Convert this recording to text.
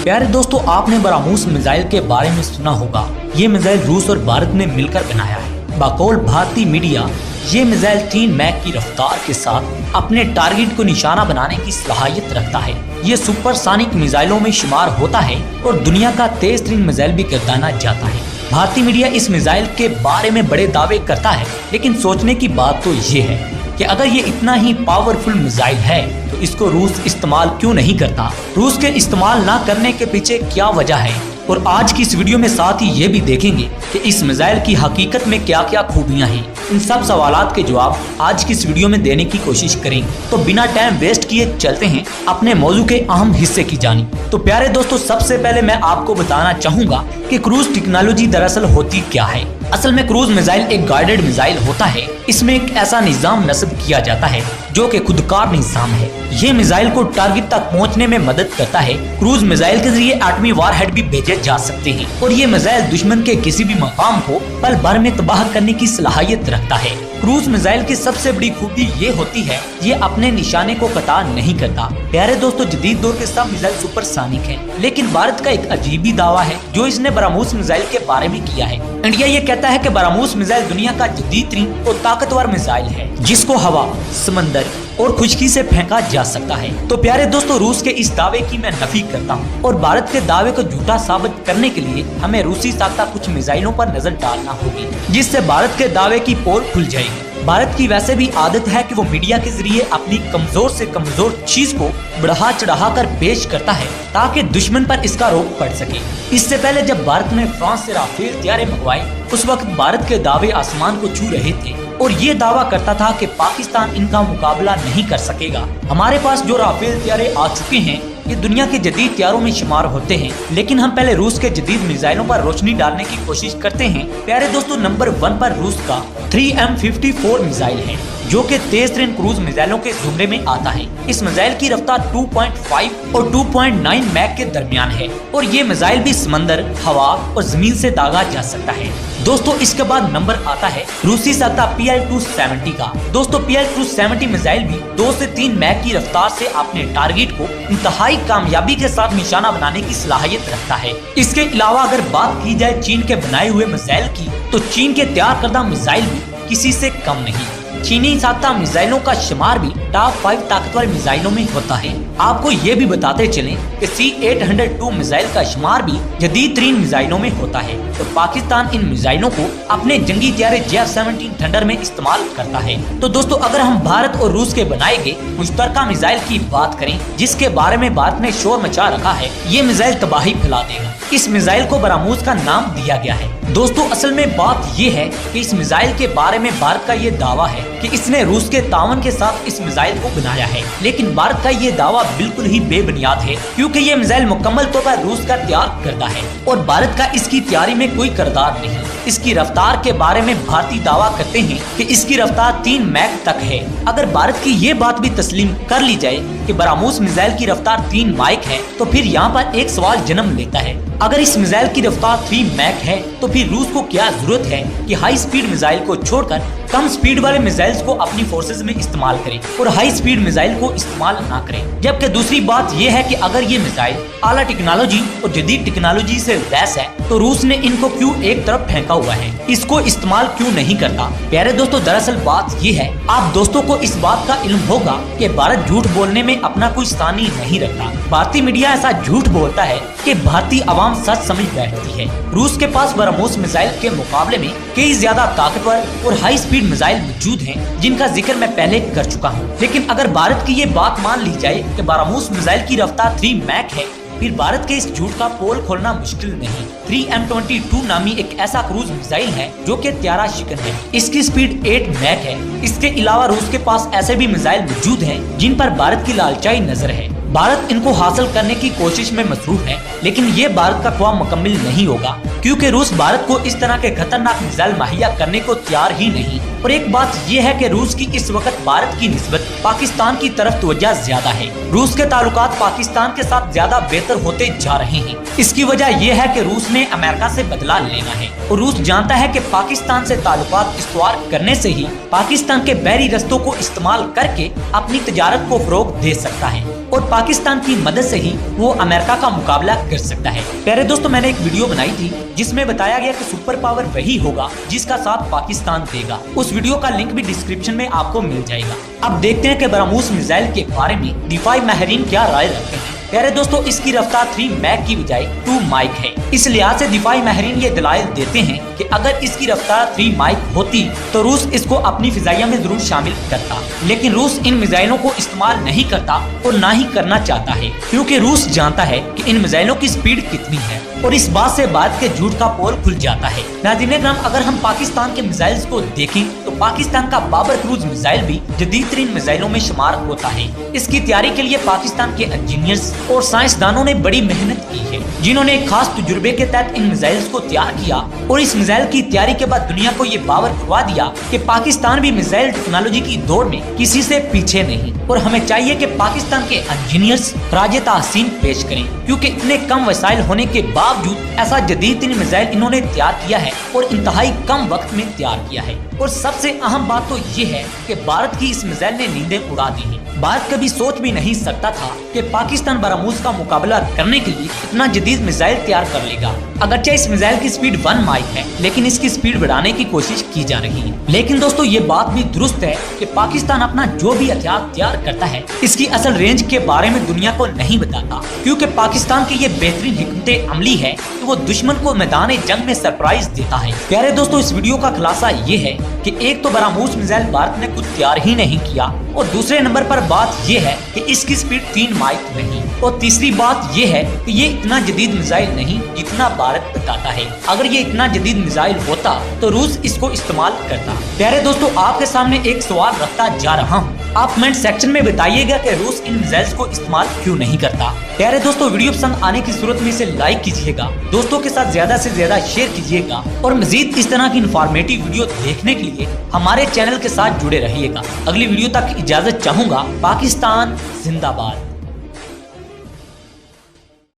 प्यारे दोस्तों, आपने ब्रह्मोस मिसाइल के बारे में सुना होगा। ये मिसाइल रूस और भारत ने मिलकर बनाया है। बकौल भारतीय मीडिया, ये मिसाइल 3 मैक की रफ्तार के साथ अपने टारगेट को निशाना बनाने की सलाहियत रखता है। ये सुपरसोनिक मिसाइलों में शुमार होता है और दुनिया का तेज तरीन मिसाइल भी गर्दाना जाता है। भारतीय मीडिया इस मिसाइल के बारे में बड़े दावे करता है, लेकिन सोचने की बात तो ये है कि अगर ये इतना ही पावरफुल मिसाइल है तो इसको रूस इस्तेमाल क्यों नहीं करता। रूस के इस्तेमाल ना करने के पीछे क्या वजह है, और आज की इस वीडियो में साथ ही ये भी देखेंगे कि इस मिसाइल की हकीकत में क्या क्या खूबियां हैं। इन सब सवालात के जवाब आज की इस वीडियो में देने की कोशिश करेंगे। तो बिना टाइम वेस्ट किए चलते हैं अपने मौजू के अहम हिस्से की जानिब। तो प्यारे दोस्तों, सबसे पहले मैं आपको बताना चाहूंगा कि क्रूज टेक्नोलॉजी दरअसल होती क्या है। असल में क्रूज मिसाइल एक गाइडेड मिसाइल होता है। इसमें एक ऐसा निजाम नस्ब किया जाता है जो कि खुदकार निजाम है। ये मिसाइल को टारगेट तक पहुंचने में मदद करता है। क्रूज मिसाइल के जरिए एटमी वारहेड भी भेजे जा सकते हैं और ये मिसाइल दुश्मन के किसी भी मकाम को पल भर में तबाह करने की सलाहियत रखता है। क्रूज मिसाइल की सबसे बड़ी खूबी ये होती है, ये अपने निशाने को कटा नहीं करता। प्यारे दोस्तों, जदीद दौर के सब मिसाइल सुपरसोनिक हैं, लेकिन भारत का एक अजीब ही दावा है जो इसने ब्रह्मोस मिसाइल के बारे में किया है। इंडिया ये कहता है कि ब्रह्मोस मिसाइल दुनिया का जदीद तरीन और ताकतवर मिसाइल है जिसको हवा, समंदर और खुशकी से फेंका जा सकता है। तो प्यारे दोस्तों, रूस के इस दावे की मैं नफी करता हूँ और भारत के दावे को झूठा साबित करने के लिए हमें रूसी साख्ता कुछ मिसाइलों पर नजर डालना होगी, जिससे भारत के दावे की पोल खुल जाएगी। भारत की वैसे भी आदत है कि वो मीडिया के जरिए अपनी कमजोर से कमजोर चीज को बढ़ा चढ़ा कर पेश करता है ताकि दुश्मन पर इसका रोक पड़ सके। इससे पहले जब भारत ने फ्रांस से राफेल तैयारे मंगवाए, उस वक्त भारत के दावे आसमान को छू रहे थे और ये दावा करता था कि पाकिस्तान इनका मुकाबला नहीं कर सकेगा। हमारे पास जो राफेल तैयारे आ चुके हैं ये दुनिया के जदीद तैयारों में शुमार होते हैं, लेकिन हम पहले रूस के जदीद मिसाइलों पर रोशनी डालने की कोशिश करते हैं। प्यारे दोस्तों, नंबर 1 पर रूस का 3M54 मिसाइल है जो कि तेज तरीन क्रूज मिसाइलों के जुमरे में आता है। इस मिसाइल की रफ्तार 2.5 और 2.9 मैक के दरमियान है और ये मिसाइल भी समंदर, हवा और जमीन से दागा जा सकता है। दोस्तों, इसके बाद नंबर आता है रूसी साख्ता PL-270 का। दोस्तों, PL-270 मिसाइल भी 2 से 3 मैक की रफ्तार से अपने टारगेट को इंतहाई कामयाबी के साथ निशाना बनाने की सलाहियत रखता है। इसके अलावा अगर बात की जाए चीन के बनाए हुए मिसाइल की, तो चीन के तैयार करदा मिसाइल भी किसी से कम नहीं। चीनी साख्ता मिसाइलों का शुमार भी टॉप 5 ताकतवर मिसाइलों में होता है। आपको ये भी बताते चलें कि C-802 मिसाइल का शुमार भी जदीद तरीन मिसाइलों में होता है और पाकिस्तान इन मिसाइलों को अपने जंगी तैयारे JF-17 थंडर में इस्तेमाल करता है। तो दोस्तों, अगर हम भारत और रूस के बनाए गए मुश्तरका मिसाइल की बात करें जिसके बारे में भारत ने शोर मचा रखा है, ये मिसाइल तबाही फैला देगा। इस मिसाइल को ब्रह्मोस का नाम दिया गया है। दोस्तों, असल में बात ये है कि इस मिसाइल के बारे में भारत का ये दावा है कि इसने रूस के तावन के साथ इस मिसाइल को बनाया है, लेकिन भारत का ये दावा बिल्कुल ही बेबुनियाद है क्योंकि ये मिसाइल मुकम्मल तौर पर रूस का तैयार करदा है और भारत का इसकी तैयारी में कोई किरदार नहीं। इसकी रफ्तार के बारे में भारतीय दावा करते हैं कि इसकी रफ्तार 3 मैक तक है। अगर भारत की ये बात भी तस्लीम कर ली जाए कि ब्रह्मोस मिसाइल की रफ्तार 3 मैक है, तो फिर यहाँ पर एक सवाल जन्म लेता है। अगर इस मिसाइल की रफ्तार 3 मैक है तो फिर रूस को क्या जरूरत है कि हाई स्पीड मिसाइल को छोड़कर कम स्पीड वाले मिसाइल्स को अपनी फोर्सेज में इस्तेमाल करें और हाई स्पीड मिसाइल को इस्तेमाल ना करें। जबकि दूसरी बात यह है कि अगर ये मिसाइल आला टेक्नोलॉजी और जदीद टेक्नोलॉजी से लैस है तो रूस ने इनको क्यों एक तरफ फेंका हुआ है, इसको इस्तेमाल क्यों नहीं करता। प्यारे दोस्तों, दरअसल बात ये है, आप दोस्तों को इस बात का इल्म होगा कि भारत झूठ बोलने में अपना कोई स्थानी नहीं रखता। भारतीय मीडिया ऐसा झूठ बोलता है कि भारतीय आवाम सच समझ बैठती है। रूस के पास ब्रह्मोस मिसाइल के मुकाबले में कई ज्यादा ताकतवर और हाई स्पीड मिसाइल मौजूद हैं जिनका जिक्र मैं पहले कर चुका हूं। लेकिन अगर भारत की ये बात मान ली जाए कि ब्रह्मोस मिसाइल की रफ्तार 3 मैक है, फिर भारत के इस झूठ का पोल खोलना मुश्किल नहीं। 3M22 नामी एक ऐसा क्रूज मिसाइल है जो कि त्यारा शिकन है। इसकी स्पीड 8 मैक है। इसके अलावा रूस के पास ऐसे भी मिसाइल मौजूद हैं जिन पर भारत की लालचाई नजर है। भारत इनको हासिल करने की कोशिश में मसरूफ है, लेकिन ये भारत का ख्वाब मुकम्मल नहीं होगा क्योंकि रूस भारत को इस तरह के खतरनाक मिसाइल मुहैया करने को तैयार ही नहीं। और एक बात ये है कि रूस की इस वक्त भारत की निस्बत पाकिस्तान की तरफ तवज्जो ज्यादा है। रूस के ताल्लुकात पाकिस्तान के साथ ज्यादा बेहतर होते जा रहे हैं। इसकी वजह यह है कि रूस ने अमेरिका से बदला लेना है और रूस जानता है कि पाकिस्तान से ताल्लुकात इस्तवार करने से ही पाकिस्तान के बहरी रस्तों को इस्तेमाल करके अपनी तजारत को फरोग दे सकता है और पाकिस्तान की मदद से ही वो अमेरिका का मुकाबला कर सकता है। प्यारे दोस्तों, मैंने एक वीडियो बनाई थी जिसमें बताया गया कि सुपर पावर वही होगा जिसका साथ पाकिस्तान देगा। उस वीडियो का लिंक भी डिस्क्रिप्शन में आपको मिल जाएगा। अब देखते हैं कि ब्रह्मोस मिसाइल के बारे में दिफाई माहिरीन क्या राय रखते हैं। प्यारे दोस्तों, इसकी रफ्तार 3 मैक की बजाय 2 माइक है। इस लिहाज से दिफाई माहिरीन ये दलाइल देते हैं कि अगर इसकी रफ्तार 3 माइक होती तो रूस इसको अपनी फिजाइया में जरूर शामिल करता, लेकिन रूस इन मिसाइलों को इस्तेमाल नहीं करता और ना ही करना चाहता है, क्योंकि रूस जानता है कि इन मिसाइलों की स्पीड कितनी है और इस बात से भारत के झूठ का पोल खुल जाता है। नाज़रीन कराम, अगर हम पाकिस्तान के मिसाइल्स को देखें तो पाकिस्तान का बाबर क्रूज मिसाइल भी जदीद तरीन मिसाइलों में शुमार होता है। इसकी तैयारी के लिए पाकिस्तान के इंजीनियर्स और साइंसदानों ने बड़ी मेहनत की है, जिन्होंने एक खास तजुर्बे के तहत इन मिसाइल्स को तैयार किया और इस मिसाइल की तैयारी के बाद दुनिया को ये बावर करवा दिया कि पाकिस्तान भी मिसाइल टेक्नोलॉजी की दौड़ में किसी से पीछे नहीं। और हमें चाहिए कि पाकिस्तान के इंजीनियर्स राज तहसीन पेश करें, क्योंकि इतने कम वसाइल होने के बावजूद ऐसा जदीद तरीन मिसाइल इन्होंने तैयार किया है और इंतहाई कम वक्त में तैयार किया है। और सबसे अहम बात तो ये है कि भारत की इस मिसाइल ने नींदें उड़ा दी हैं। भारत कभी सोच भी नहीं सकता था कि पाकिस्तान ब्रह्मोस का मुकाबला करने के लिए इतना जदीद मिसाइल तैयार कर लेगा। अगरचे इस मिसाइल की स्पीड 1 माइक है, लेकिन इसकी स्पीड बढ़ाने की कोशिश की जा रही है। लेकिन दोस्तों, ये बात भी दुरुस्त है कि पाकिस्तान अपना जो भी हथियार तैयार करता है इसकी असल रेंज के बारे में दुनिया को नहीं बताता, क्योंकि पाकिस्तान की ये बेहतरीन हिकमत अमली है कि वो दुश्मन को मैदान जंग में सरप्राइज देता है। प्यारे दोस्तों, इस वीडियो का खुलासा ये है कि एक तो ब्रह्मोस मिसाइल भारत ने खुद तैयार ही नहीं किया और दूसरे नंबर पर बात ये है कि इसकी स्पीड 3 माइक नहीं, और तीसरी बात ये है कि ये इतना जदीद मिसाइल नहीं जितना भारत बताता है। अगर ये इतना जदीद मिसाइल होता तो रूस इसको इस्तेमाल करता। प्यारे दोस्तों, आपके सामने एक सवाल रखता जा रहा हूँ, आप कमेंट सेक्शन में बताइएगा कि रूस इन मिसाइल्स को इस्तेमाल क्यों नहीं करता। प्यारे दोस्तों, वीडियो पसंद आने की सूरत में इसे लाइक कीजिएगा, दोस्तों के साथ ज्यादा से ज्यादा शेयर कीजिएगा और मजीद इस तरह की इन्फॉर्मेटिव वीडियो देखने के लिए हमारे चैनल के साथ जुड़े रहिएगा। अगली वीडियो तक इजाजत चाहूंगा। पाकिस्तान जिंदाबाद।